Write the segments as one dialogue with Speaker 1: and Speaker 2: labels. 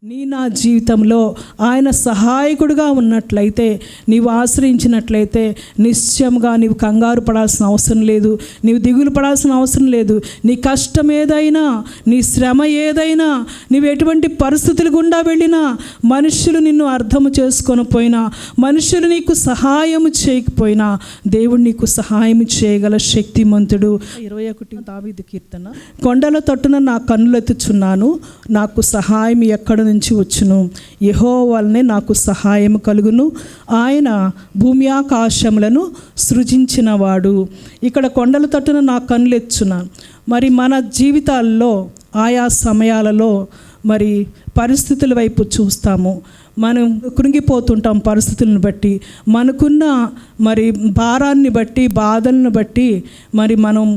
Speaker 1: నా జీవితంలో ఆయన సహాయకుడిగా ఉన్నట్లయితే, నీవు ఆశ్రయించినట్లయితే నిశ్చయంగా నీవు కంగారు పడాల్సిన అవసరం లేదు, నీవు దిగులు పడాల్సిన అవసరం లేదు. నీ కష్టం ఏదైనా, నీ శ్రమ ఏదైనా, నీవు ఎటువంటి పరిస్థితులు గుండా వెళ్ళినా, మనుషులు నిన్ను అర్థము చేసుకొని పోయినా, మనుషులు నీకు సహాయం చేయకపోయినా, దేవుడు నీకు సహాయం చేయగల శక్తిమంతుడు. 21 దావీదు కీర్తన. కొండల తట్టున నా కన్నులెత్తుచున్నాను, నాకు సహాయం ఎక్కడ నుంచి వచ్చును? యెహోవా వలనే నాకు సహాయం కలుగును. ఆయన భూమి ఆకాశములను సృజించినవాడు. ఇక్కడ కొండల తట్టున నా కన్నులెత్తుచున్నాను. మరి మన జీవితాల్లో ఆయా సమయాలలో మరి పరిస్థితుల వైపు చూస్తాము. మనం కృంగిపోతుంటాం పరిస్థితులను బట్టి, మనకున్న మరి భారాన్ని బట్టి, బాధలను బట్టి మరి మనం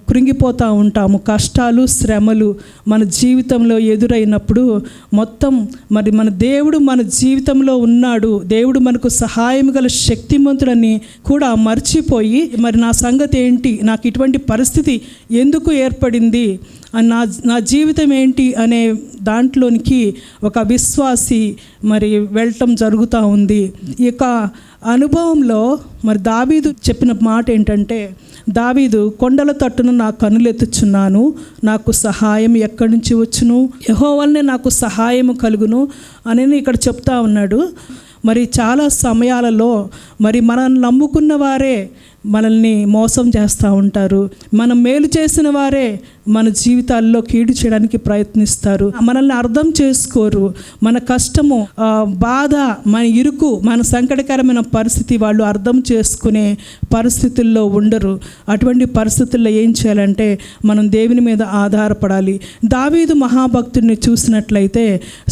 Speaker 1: కృంగిపోతూ ఉంటాము. కష్టాలు, శ్రమలు మన జీవితంలో ఎదురైనప్పుడు మొత్తం మరి మన దేవుడు మన జీవితంలో ఉన్నాడు, దేవుడు మనకు సహాయం గల శక్తిమంతుడని కూడా మర్చిపోయి, మరి నా సంగతి ఏంటి, నాకు ఇటువంటి పరిస్థితి ఎందుకు ఏర్పడింది, నా జీవితం ఏంటి అనే దాంట్లోనికి ఒక విశ్వాసి మరి వెళ్ళటం జరుగుతూ ఉంది. ఈ యొక్క అనుభవంలో మరి దావీదు చెప్పిన మాట ఏంటంటే, దావీదు కొండల తట్టున నా కన్నులెత్తుచున్నాను, నాకు సహాయం ఎక్కడి నుంచి వచ్చును? యెహోవా వలనే నాకు సహాయం కలుగును అని ఇక్కడ చెప్తా ఉన్నాడు. మరి చాలా సమయాలలో మరి మనల్ని నమ్ముకున్న వారే మనల్ని మోసం చేస్తూ ఉంటారు. మనం మేలు చేసిన వారే మన జీవితాల్లో కీడు చేయడానికి ప్రయత్నిస్తారు. మనల్ని అర్థం చేసుకోరు. మన కష్టము, బాధ, మన ఇరుకు, మన సంకటకరమైన పరిస్థితి వాళ్ళు అర్థం చేసుకునే పరిస్థితుల్లో ఉండరు. అటువంటి పరిస్థితుల్లో ఏం చేయాలంటే మనం దేవుని మీద ఆధారపడాలి. దావీదు మహాభక్తుడిని చూసినట్లయితే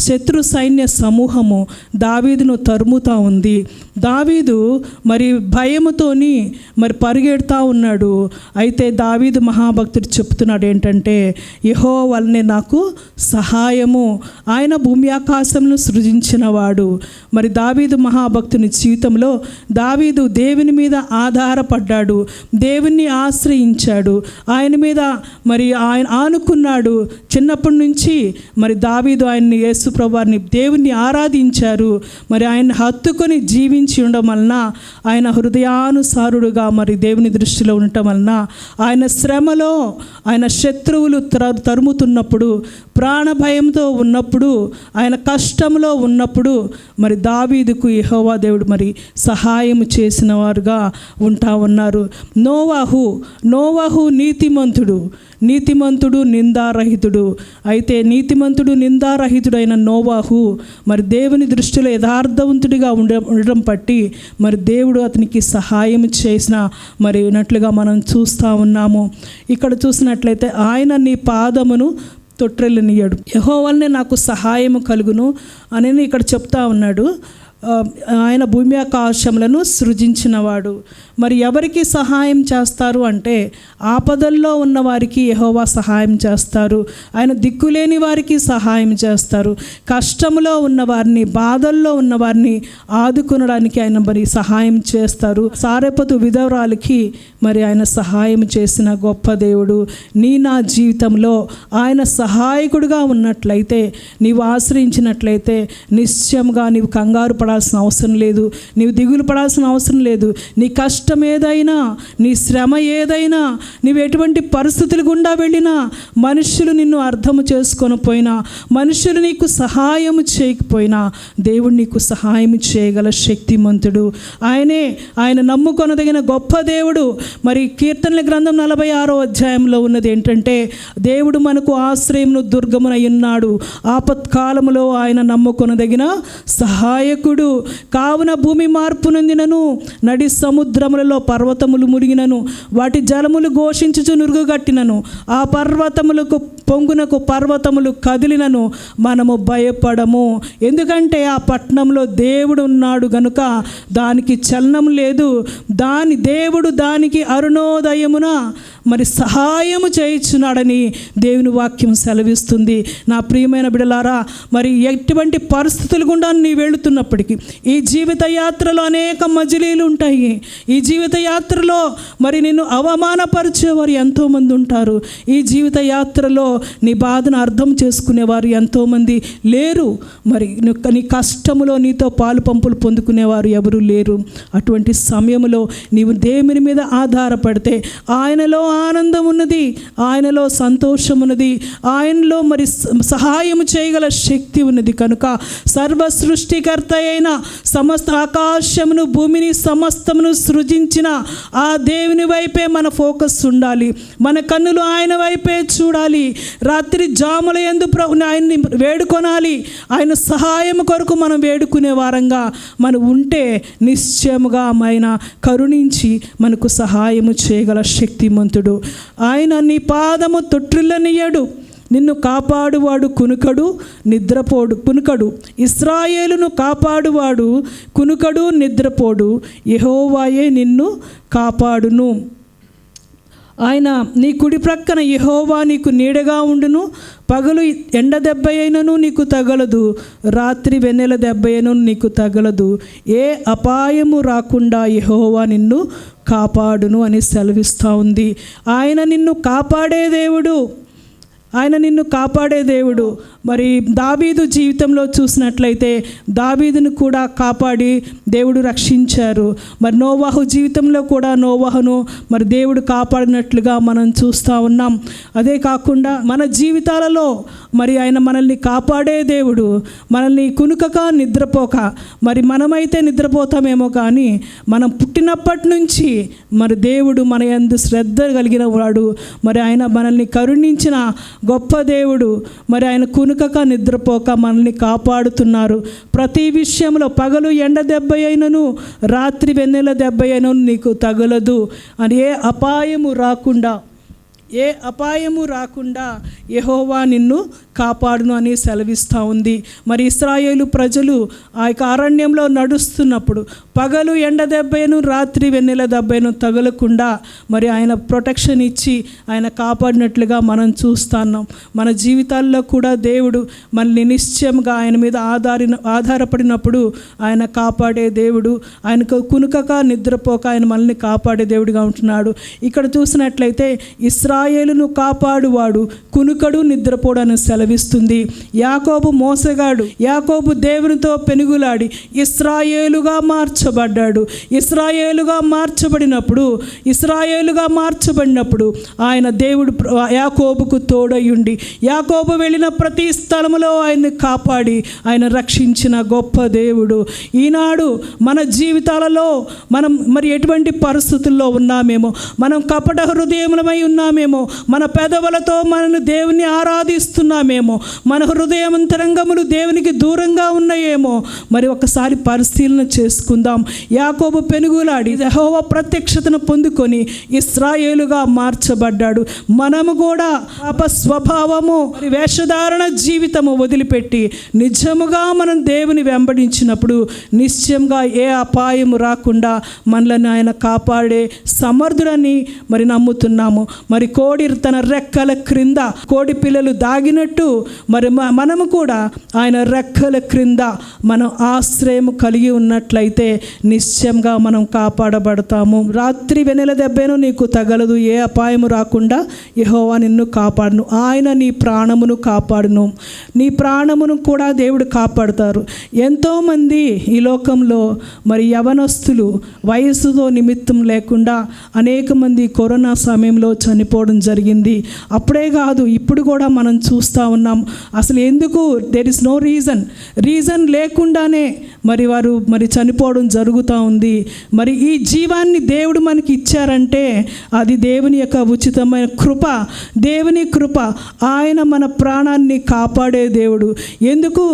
Speaker 1: శత్రు సైన్య సమూహము దావీదును తరుముతూ ఉంది. దావీదు మరి భయముతోని మరి పరిగెడుతూ ఉన్నాడు. అయితే దావీదు మహాభక్తుడు చెప్తున్నాడు ఏంటంటే, యెహోవా వలనే నాకు సహాయము, ఆయన భూమి ఆకాశమును సృజించినవాడు. మరి దావీదు మహాభక్తుని జీవితంలో దావీదు దేవుని మీద ఆధారపడ్డాడు, దేవుణ్ణి ఆశ్రయించాడు, ఆయన మీద మరి ఆయన ఆనుకున్నాడు. చిన్నప్పటి నుంచి మరి దావీదు ఆయన్ని, యేసు ప్రభువారిని, దేవుణ్ణి ఆరాధించారు. మరి ఆయన హత్తుకొని జీవించి ఉండడం వలన, ఆయన హృదయానుసారుడుగా మరి దేవుని దృష్టిలో ఉండటం వలన, ఆయన శ్రమలో, ఆయన శత్రువులు తరుముతున్నప్పుడు, ప్రాణ భయంతో ఉన్నప్పుడు, ఆయన కష్టంలో ఉన్నప్పుడు మరి దావీదుకు యెహోవా దేవుడు మరి సహాయం చేసిన వారుగా ఉంటా ఉన్నారు. నోవాహు నీతిమంతుడు నిందారహితుడు. అయితే నీతిమంతుడు నిందారహితుడైన నోవాహు మరి దేవుని దృష్టిలో యథార్థవంతుడిగా ఉండడం బట్టి మరి దేవుడు అతనికి సహాయం చేసిన మరి ఉన్నట్లుగా మనం చూస్తూ ఉన్నాము. ఇక్కడ చూసినట్లయితే ఆయన నీ పాదమును తొట్రెళ్ళనియ్యడు, యెహోవా వలనే నాకు సహాయం కలుగును అని ఇక్కడ చెప్తా ఉన్నాడు. ఆయన భూమి ఆకాశములను సృజించినవాడు. మరి ఎవరికి సహాయం చేస్తారు అంటే, ఆపదల్లో ఉన్న వారికి యెహోవా సహాయం చేస్తారు. ఆయన దిక్కులేని వారికి సహాయం చేస్తారు. కష్టంలో ఉన్నవారిని, బాధల్లో ఉన్నవారిని ఆదుకొనడానికి ఆయన మరి సహాయం చేస్తారు. సారెపతు విధవరాలికి మరి ఆయన సహాయం చేసిన గొప్ప దేవుడు. నా జీవితంలో ఆయన సహాయకుడిగా ఉన్నట్లయితే, నీవు ఆశ్రయించినట్లయితే నిశ్చయంగా నీవు కంగారు పడాల్సిన అవసరం లేదు, నీవు దిగులు పడాల్సిన అవసరం లేదు. నీ కష్టం ఏదైనా, నీ శ్రమ ఏదైనా, నీవు ఎటువంటి పరిస్థితులు గుండా వెళ్ళినా, మనుషులు నిన్ను అర్థము చేసుకొని పోయినా, మనుషులు నీకు సహాయం చేయకపోయినా, దేవుడు నీకు సహాయం చేయగల శక్తిమంతుడు. ఆయన నమ్ముకొనదగిన గొప్ప దేవుడు. మరి కీర్తనల గ్రంథం 46వ అధ్యాయంలో ఉన్నది ఏంటంటే, దేవుడు మనకు ఆశ్రయమును దుర్గమునై ఉన్నాడు, ఆపత్కాలములో ఆయన నమ్ముకొనదగిన సహాయకుడు. కావున భూమి మార్పు నొందినను, నడి సముద్రములలో పర్వతములు మురిగినను, వాటి జలములు ఘోషించుచు నురుగుగట్టినను, ఆ పర్వతములకు పొంగునకు పర్వతములు కదిలినను, మనము భయపడము. ఎందుకంటే ఆ పట్టణంలో దేవుడు ఉన్నాడు గనుక దానికి చలనం లేదు. దేవుడు దానికి అరుణోదయమున మరి సహాయము చేయుచున్నాడని దేవుని వాక్యం సెలవిస్తుంది. నా ప్రియమైన బిడ్డలారా, మరి ఎటువంటి పరిస్థితులు గుండా నీ వెళుతున్నప్పటికీ ఈ జీవిత యాత్రలో అనేక మజిలీలు ఉంటాయి. ఈ జీవిత యాత్రలో మరి నిన్ను అవమానపరిచేవారు ఎంతోమంది ఉంటారు. ఈ జీవిత యాత్రలో నీ బాధను అర్థం చేసుకునేవారు ఎంతోమంది లేరు. మరి నీ కష్టములో నీతో పాలు పంపులు పొందుకునేవారు ఎవరు లేరు. అటువంటి సమయంలో నీవు దేవుని మీద ఆధారపడితే ఆయనలో ఆనందం ఉన్నది, ఆయనలో సంతోషం ఉన్నది, ఆయనలో మరి సహాయం చేయగల శక్తి ఉన్నది. కనుక సర్వ సృష్టికర్త అయిన సమస్త ఆకాశమును భూమిని సమస్తమును సృజించిన ఆ దేవుని వైపే మన ఫోకస్ ఉండాలి. మన కన్నులు ఆయన వైపే చూడాలి. రాత్రి జాముల యందు ఆయన్ని వేడుకొనాలి. ఆయన సహాయం కొరకు మనం వేడుకునే వారంగా మనం ఉంటే నిశ్చయముగా ఆయన కరుణించి మనకు సహాయము చేయగల శక్తిమంతుడు. ఆయన నీ పాదము తొట్టిల్లనియ్యడు, నిన్ను కాపాడువాడు కునుకడు. ఇశ్రాయేలును కాపాడువాడు కునుకడు నిద్రపోడు. యెహోవాయే నిన్ను కాపాడును. ఆయన నీ కుడి ప్రక్కన యెహోవా నీకు నీడగా ఉండును. పగలు ఎండ దెబ్బ అయినను నీకు తగలదు, రాత్రి వెన్నెల దెబ్బ అయినను నీకు తగలదు. ఏ అపాయము రాకుండా యెహోవా నిన్ను కాపాడును అని సెలవిస్తూ ఉంది. ఆయన నిన్ను కాపాడే దేవుడు. మరి దావీదు జీవితంలో చూసినట్లయితే దావీదును కూడా కాపాడి దేవుడు రక్షించారు. మరి నోవాహు జీవితంలో కూడా నోవాహును మరి దేవుడు కాపాడినట్లుగా మనం చూస్తూ ఉన్నాం. అదే కాకుండా మన జీవితాలలో మరి ఆయన మనల్ని కాపాడే దేవుడు. మనల్ని కునుకక నిద్రపోక, మరి మనమైతే నిద్రపోతామేమో కానీ మనం పుట్టినప్పటి నుంచి మరి దేవుడు మన యందు శ్రద్ధ కలిగిన వాడు. మరి ఆయన మనల్ని కరుణించిన గొప్ప దేవుడు. మరి ఆయన కునుకక నిద్రపోక మనల్ని కాపాడుతున్నారు. ప్రతి విషయంలో పగలు ఎండ దెబ్బ అయినను రాత్రి వెన్నెల దెబ్బ అయినను నీకు తగలదు అని ఏ అపాయము రాకుండా యెహోవా నిన్ను కాపాడును అని సెలవిస్తూ ఉంది. మరి ఇశ్రాయేలు ప్రజలు ఆ యొక్క అరణ్యంలో నడుస్తున్నప్పుడు పగలు ఎండ దెబ్బను రాత్రి వెన్నెల దెబ్బను తగలకుండా మరి ఆయన ప్రొటెక్షన్ ఇచ్చి ఆయన కాపాడినట్లుగా మనం చూస్తున్నాం. మన జీవితాల్లో కూడా దేవుడు మనల్ని నిశ్చయంగా ఆయన మీద ఆధారపడినప్పుడు ఆయన కాపాడే దేవుడు. ఆయనకు కునుకక నిద్రపోక ఆయన మనల్ని కాపాడే దేవుడిగా ఉంటున్నాడు. ఇక్కడ చూసినట్లయితే ఇశ్రాయేలును కాపాడువాడు కునుకడు నిద్రపోడు అని సెలవిస్తుంది. యాకోబు మోసగాడు, యాకోబు దేవునితో పెనుగులాడి ఇశ్రాయేలుగా మార్చబడినప్పుడు ఆయన దేవుడు యాకోబుకు తోడయుండి యాకోబు వెళ్ళిన ప్రతి స్థలములో ఆయన్ని కాపాడి ఆయన రక్షించిన గొప్ప దేవుడు. ఈనాడు మన జీవితాలలో మనం మరి ఎటువంటి పరిస్థితుల్లో ఉన్నామేమో, మనం కపట హృదయములమై ఉన్నామేమో, మన పెదవులతో మనను దేవుని ఆరాధిస్తున్నామేమో, మన హృదయాంతరంగములు దేవునికి దూరంగా ఉన్నాయేమో, మరి ఒకసారి పరిశీలన చేసుకుందాం. యాకోబు పెనుగులాడి యెహోవా ప్రత్యక్షతను పొందుకొని ఇశ్రాయేలుగా మార్చబడ్డాడు. మనము కూడా పాప స్వభావము వేషధారణ జీవితము వదిలిపెట్టి నిజముగా మనం దేవుని వెంబడించినప్పుడు నిశ్చయంగా ఏ అపాయము రాకుండా మనల్ని ఆయన కాపాడే సమర్థుడని మరి నమ్ముతున్నాము. మరి కోడి తన రెక్కల క్రింద కోడి పిల్లలు దాగినట్టు మరి మనము కూడా ఆయన రెక్కల క్రింద మనం ఆశ్రయం కలిగి ఉన్నట్లయితే నిశ్చయంగా మనం కాపాడబడతాము. రాత్రి వెన్నెల దెబ్బను నీకు తగలదు, ఏ అపాయము రాకుండా యెహోవా నిన్ను కాపాడును. ఆయన నీ ప్రాణమును కాపాడును. నీ ప్రాణమును కూడా దేవుడు కాపాడుతారు. ఎంతోమంది ఈ లోకంలో మరి యవనస్తులు వయస్సుతో నిమిత్తం లేకుండా అనేక మంది కరోనా సమయంలో చనిపోవడం జరిగింది. అప్పుడే కాదు, ఇప్పుడు కూడా మనం చూస్తూ ఉన్నాం. అసలు ఎందుకు దేర్ ఇస్ నో రీజన్ లేకుండానే మరి వారు మరి చనిపోవడం జరుగుతూ ఉంది. మరి ఈ జీవాన్ని దేవుడు మనకి ఇచ్చారంటే అది దేవుని యొక్క ఉచితమైన కృప, దేవుని కృప. ఆయన మన ప్రాణాన్ని కాపాడే దేవుడు. ఎందుకు?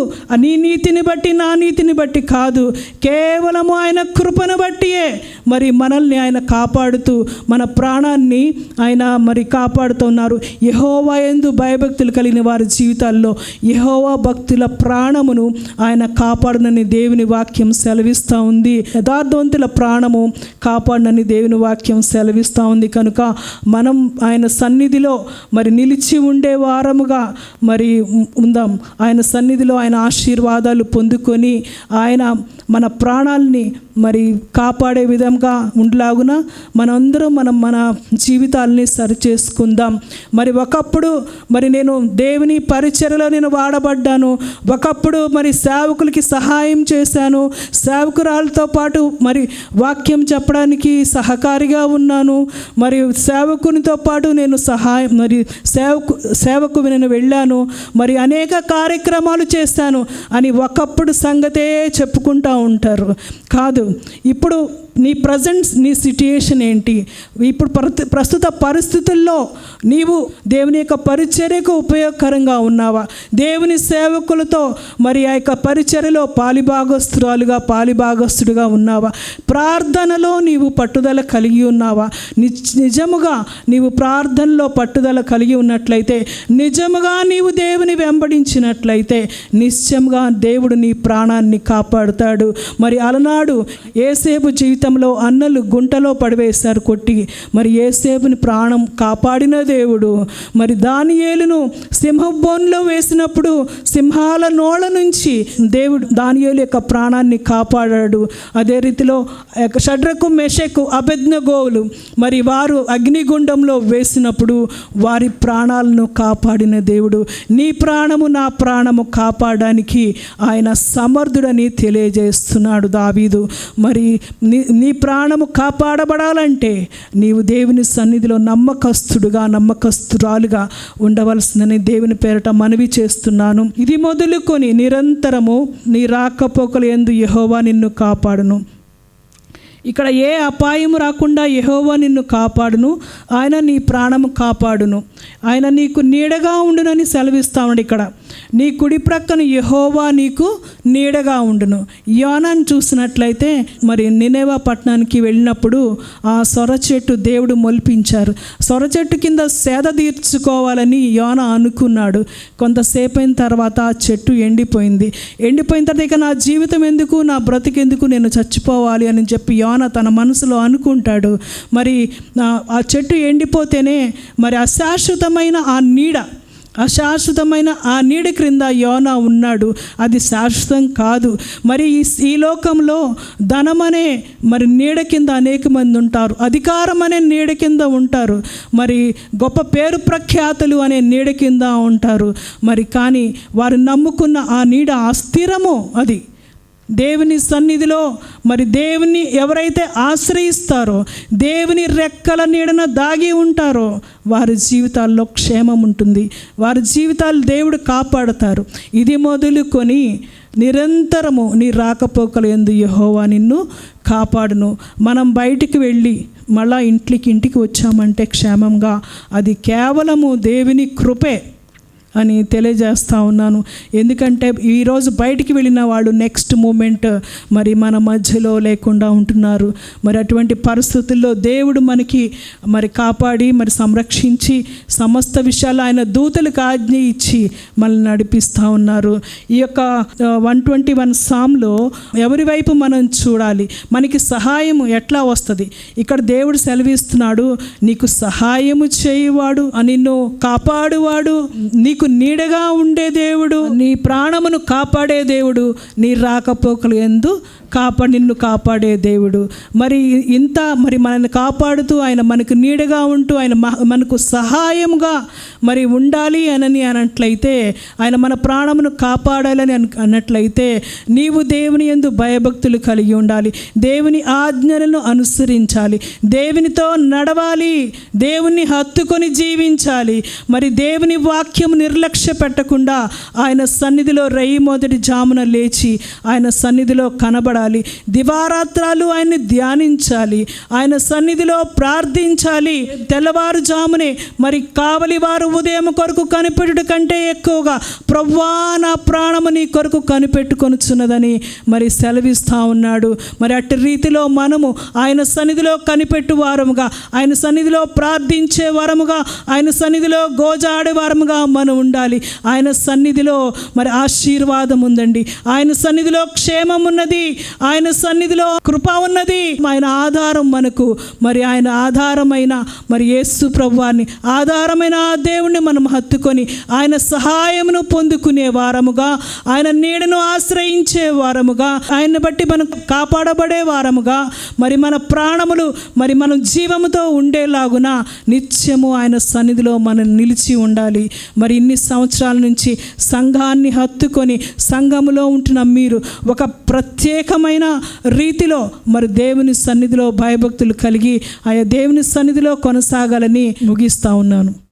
Speaker 1: నీ నీతిని బట్టి నా నీతిని బట్టి కాదు, కేవలము ఆయన కృపను బట్టియే మరి మనల్ని ఆయన కాపాడుతూ మన ప్రాణాన్ని ఆయన మరి కాపాడుతున్నారు. యెహోవా యందు భయభక్తులు కలిగిన వారి జీవితాల్లో యెహోవా భక్తుల ప్రాణమును ఆయన కాపాడునని దేవుని వాక్యం సెలవిస్తూ ఉంది. యథార్థవంతుల ప్రాణము కాపాడునని దేవుని వాక్యం సెలవిస్తూ ఉంది. కనుక మనం ఆయన సన్నిధిలో మరి నిలిచి ఉండే వారముగా మరి ఉందాం. ఆయన సన్నిధిలో ఆయన ఆశీర్వాదాలు పొందుకొని ఆయన మన ప్రాణాలని మరి కాపాడే విధంగా ఉండలాగున మనందరం మన జీవితాలని సరిచేసుకుందాం. మరి ఒకప్పుడు మరి నేను దేవుని పరిచర్యలో నేను వాడబడ్డాను. ఒకప్పుడు మరి సేవకులకి సహాయం చేశాను. సేవకురాలతో పాటు మరి వాక్యం చెప్పడానికి సహకారిగా ఉన్నాను. మరి సేవకునితో పాటు నేను మరి సేవకు నేను వెళ్ళాను. మరి అనేక కార్యక్రమాలు చేశాను అని ఒకప్పుడు సంగతే చెప్పుకుంటూ ఉంటారు. కాదు, ఇప్పుడు నీ ప్రజెంట్ నీ సిట్యుయేషన్ ఏంటి? ఇప్పుడు ప్రస్తుత పరిస్థితుల్లో నీవు దేవుని యొక్క పరిచర్యకు ఉపయోగకరంగా ఉన్నావా? దేవుని సేవకులతో మరి ఆ యొక్క పరిచర్యలో పాలిభాగస్తుడుగా ఉన్నావా? ప్రార్థనలో నీవు పట్టుదల కలిగి ఉన్నావా? నిజముగా నీవు ప్రార్థనలో పట్టుదల కలిగి ఉన్నట్లయితే, నిజముగా నీవు దేవుని వెంబడించినట్లయితే నిశ్చయంగా దేవుడు నీ ప్రాణాన్ని కాపాడుతాడు. మరి అలనాడు యేసేపు జీవితంలో అన్నలు గుంటలో పడివేశారు కొట్టి. మరి యేసేపుని ప్రాణం కాపాడిన దేవుడు మరి దానియేలును సింహబోన్లో వేసినప్పుడు సింహాల నోళ్ళ నుంచి దేవుడు దానియేలు యొక్క ప్రాణాన్ని కాపాడాడు. అదే రీతిలో షడ్రకు మెషకు అబేద్నెగోలు మరి వారు అగ్నిగుండంలో వేసినప్పుడు వారి ప్రాణాలను కాపాడిన దేవుడు నీ ప్రాణము నా ప్రాణము కాపాడడానికి ఆయన సమర్థుడని తెలియజేస్తున్నాడు దావీదు. మరి నీ ప్రాణము కాపాడబడాలంటే నీవు దేవుని సన్నిధిలో నమ్మకస్తురాలుగా ఉండవలసిందని దేవుని పేరట మనవి చేస్తున్నాను. ఇది మొదలుకొని నిరంతరము నీ రాకపోకలు యందు యెహోవా నిన్ను కాపాడును. ఇక్కడ ఏ అపాయము రాకుండా యెహోవా నిన్ను కాపాడును. ఆయన నీ ప్రాణము కాపాడును. ఆయన నీకు నీడగా ఉండునని సెలవిస్తామండి. ఇక్కడ నీ కుడి ప్రక్కన యెహోవా నీకు నీడగా ఉండును. యోనాను చూసినట్లయితే మరి నినెవె పట్టణానికి వెళ్ళినప్పుడు ఆ సొర చెట్టు దేవుడు మొలిపించారు. సొర చెట్టు కింద సేద తీర్చుకోవాలని యోనా అనుకున్నాడు. కొంతసేపు అయిన తర్వాత ఆ చెట్టు ఎండిపోయింది. ఎండిపోయిన తర్వాత ఇక నా జీవితం ఎందుకు, నా బ్రతికెందుకు, నేను చచ్చిపోవాలి అని చెప్పి యోనా తన మనసులో అనుకుంటాడు. మరి ఆ చెట్టు ఎండిపోతేనే మరి అశాశ్వతమైన ఆ నీడ క్రింద యోనా ఉన్నాడు. అది శాశ్వతం కాదు. మరి ఈ లోకంలో ధనమనే మరి నీడ కింద అనేక మంది ఉంటారు. అధికారం అనే నీడ కింద ఉంటారు. మరి గొప్ప పేరు ప్రఖ్యాతులు అనే నీడ కింద ఉంటారు. మరి కానీ వారు నమ్ముకున్న ఆ నీడ అస్థిరము. అది దేవుని సన్నిధిలో మరి దేవుని ఎవరైతే ఆశ్రయిస్తారో, దేవుని రెక్కల నీడన దాగి ఉంటారో వారి జీవితాల్లో క్షేమం ఉంటుంది. వారి జీవితాలు దేవుడు కాపాడుతారు. ఇది మొదలుకొని నిరంతరము నీ రాకపోకలు యందు యెహోవా నిన్ను కాపాడును. మనం బయటికి వెళ్ళి మళ్ళా ఇంటికి వచ్చామంటే క్షేమంగా అది కేవలము దేవుని కృపే అని తెలియజేస్తూ ఉన్నాను. ఎందుకంటే ఈరోజు బయటికి వెళ్ళిన వాళ్ళు నెక్స్ట్ మూమెంట్ మరి మన మధ్యలో లేకుండా ఉంటున్నారు. మరి అటువంటి పరిస్థితుల్లో దేవుడు మనకి మరి కాపాడి మరి సంరక్షించి సమస్త విషయాలు ఆయన దూతలకు ఆజ్ఞ ఇచ్చి మనల్ని నడిపిస్తూ ఉన్నారు. ఈ యొక్క 121 సామ్లో ఎవరి వైపు మనం చూడాలి, మనకి సహాయం ఎట్లా వస్తుంది? ఇక్కడ దేవుడు సెలవిస్తున్నాడు, నీకు సహాయము చేయువాడు, నిన్ను కాపాడువాడు, నీకు నీడగా ఉండే దేవుడు, నీ ప్రాణమును కాపాడే దేవుడు, నీ రాకపోకలు యందు నిన్ను కాపాడే దేవుడు. మరి మరి మనల్ని కాపాడుతూ ఆయన మనకు నీడగా ఉంటూ ఆయన మనకు సహాయంగా మరి ఉండాలి అన్నట్లయితే, ఆయన మన ప్రాణమును కాపాడాలని అన్నట్లయితే నీవు దేవుని యందు భయభక్తులు కలిగి ఉండాలి. దేవుని ఆజ్ఞలను అనుసరించాలి. దేవునితో నడవాలి. దేవుని హత్తుకొని జీవించాలి. మరి దేవుని వాక్యం నిర్లక్ష్య పెట్టకుండా ఆయన సన్నిధిలో రేయి మొదటి జామున లేచి ఆయన సన్నిధిలో కనబడాలి. దివారాత్రాలు ఆయన్ని ధ్యానించాలి, ఆయన సన్నిధిలో ప్రార్థించాలి. తెల్లవారుజామునే మరి కావలి వారు ఉదయం కొరకు కనిపెట్టుట కంటే ఎక్కువగా ప్రభువా నా ప్రాణము నీ కొరకు కనిపెట్టుకొనుచున్నదని మరి సెలవిస్తూ ఉన్నాడు. మరి అట్టి రీతిలో మనము ఆయన సన్నిధిలో కనిపెట్టు వారముగా, ఆయన సన్నిధిలో ప్రార్థించే వారముగా, ఆయన సన్నిధిలో గోజాడే వారముగా మనం ఉండాలి. ఆయన సన్నిధిలో మరి ఆశీర్వాదం ఉందండి, ఆయన సన్నిధిలో క్షేమం ఉన్నది, ఆయన సన్నిధిలో కృప ఉన్నది. ఆయన ఆధారం మనకు, మరి ఆయన ఆధారమైన మరి యేసు ప్రభువాన్ని ఆధారమైన ఆ దేవుణ్ణి మనం హత్తుకొని ఆయన సహాయమును పొందుకునే వారముగా, ఆయన నీడను ఆశ్రయించే వారముగా, ఆయన్ని బట్టి మనం కాపాడబడే వారముగా, మరి మన ప్రాణములు మరి మనం జీవముతో ఉండేలాగున నిత్యము ఆయన సన్నిధిలో మనం నిలిచి ఉండాలి. మరి ఇన్ని సంవత్సరాల నుంచి సంఘాన్ని హత్తుకొని సంఘములో ఉంటున్న మీరు ఒక ప్రత్యేకమైన రీతిలో మరి దేవుని సన్నిధిలో భయభక్తులు కలిగి ఆయా దేవుని సన్నిధిలో కొనసాగాలని ముగిస్తా ఉన్నాను.